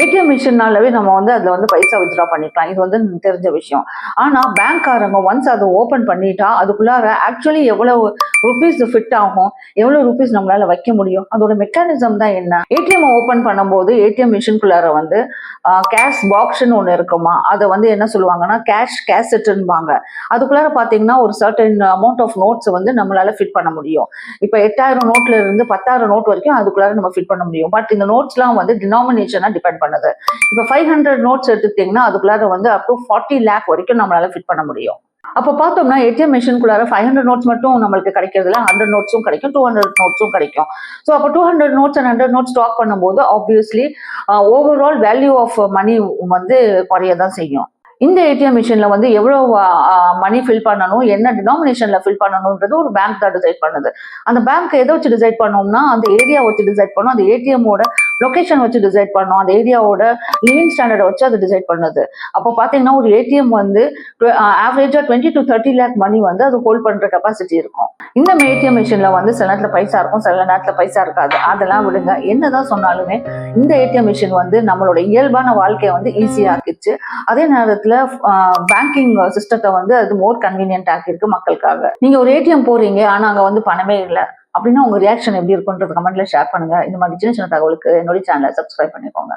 ATM மிஷின்னாலவே நம்ம வந்து அதுல வந்து பைசா வித்ட்ரா பண்ணிக்கலாம். இது வந்து தெரிஞ்ச விஷயம். ஆனா பேங்க்காரங்க ஒன்ஸ் அதை ஓபன் பண்ணிட்டா அதுக்குள்ளார ஆக்சுவலி எவ்வளவு ருபீஸ் ஃபிட் ஆகும், எவ்வளவு ருபீஸ் நம்மளால வைக்க முடியும், அதோட மெக்கானிசம் தான் என்ன. ஏடிஎம் ஓபன் பண்ணும்போது ஏடிஎம் மிஷின்குள்ளார வந்து கேஷ் பாக்ஸ்ன்னு ஒன்று இருக்குமா, அதை வந்து என்ன சொல்லுவாங்கன்னா கேஷ் கேசட்ன்பாங்க. அதுக்குள்ளார பாத்தீங்கன்னா ஒரு சர்டன் அமௌண்ட் ஆஃப் நோட்ஸ் வந்து நம்மளால ஃபிட் பண்ண முடியும். இப்ப 8000 நோட்ல இருந்து 10,000 நோட் வரைக்கும் அதுக்குள்ளார நம்ம ஃபிட் பண்ண முடியும். பட் இந்த நோட்ஸ்லாம் வந்து டினாமினேஷனா டிபெண்ட் பண்ணுது. இப்ப 500 நோட்ஸ் எடுத்துக்கிட்டீங்கன்னா அதுக்குள்ளார வந்து அப் டு 40 லேக் வரைக்கும் நம்மளால ஃபிட் பண்ண முடியும். அப்போ பார்த்தோம்னா ஏடிஎம் மிஷின்குள்ளார 500 நோட்ஸ் மட்டும் நம்மளுக்கு கிடைக்கிறதுல 100 நோட்ஸும் கிடைக்கும், 200 நோட்ஸும் கிடைக்கும். ஸோ அப்போ 200 நோட்ஸ் அண்ட் 100 நோட்ஸ் ஸ்டாக் பண்ணும்போது obviously overall value of money வந்து குறைய தான் செய்யும். இந்த ஏடிஎம் மிஷின்ல வந்து எவ்வளவு மணி ஃபில் பண்ணணும், என்ன டினாமினேஷன்ல ஃபில் பண்ணணும்ன்றது ஒரு பேங்க் தான் டிசைட் பண்ணுது. அந்த பேங்க் எதை வச்சு டிசைட் பண்ணோம்னா அந்த ஏரியா வச்சு டிசைட் பண்ணும், அந்த ஏடிஎம்மோட லொகேஷன் வச்சு டிசைட் பண்ணும், அந்த ஏரியாவோட லிவிங் ஸ்டாண்டர்டை வச்சு அது டிசைட் பண்ணுது. அப்போ பார்த்தீங்கன்னா ஒரு ஏடிஎம் வந்து ஆவரேஜா 20 to 30 லேக் மணி வந்து அது ஹோல்ட் பண்ற கெப்பாசிட்டி இருக்கும். இந்த ஏடிஎம் மிஷின்ல வந்து சில நேரத்துல பைசா இருக்கும், சில நேரத்துல பைசா இருக்காது. அதெல்லாம் விடுங்க. என்னதான் சொன்னாலுமே இந்த ஏடிஎம் மிஷின் வந்து நம்மளோட இயல்பான வாழ்க்கையை வந்து ஈஸியா ஆக்கிடுச்சு. அதே நேரத்துல பேங்கிங் சிஸ்டத்தை வந்து அது மோர் கன்வீனியன்ட் ஆக்கியிருக்கு மக்களுக்காக. நீங்க ஒரு ஏடிஎம் போறீங்க ஆனா அங்க வந்து பணமே இல்லை அப்படின்னா உங்க ரியாக்ஷன் எப்படி இருக்குன்றது கமெண்ட்ல ஷேர் பண்ணுங்க. இந்த மாதிரி சின்ன சின்ன தகவலுக்கு என்னுடைய சேனலை சப்ஸ்கிரைப் பண்ணிக்கோங்க.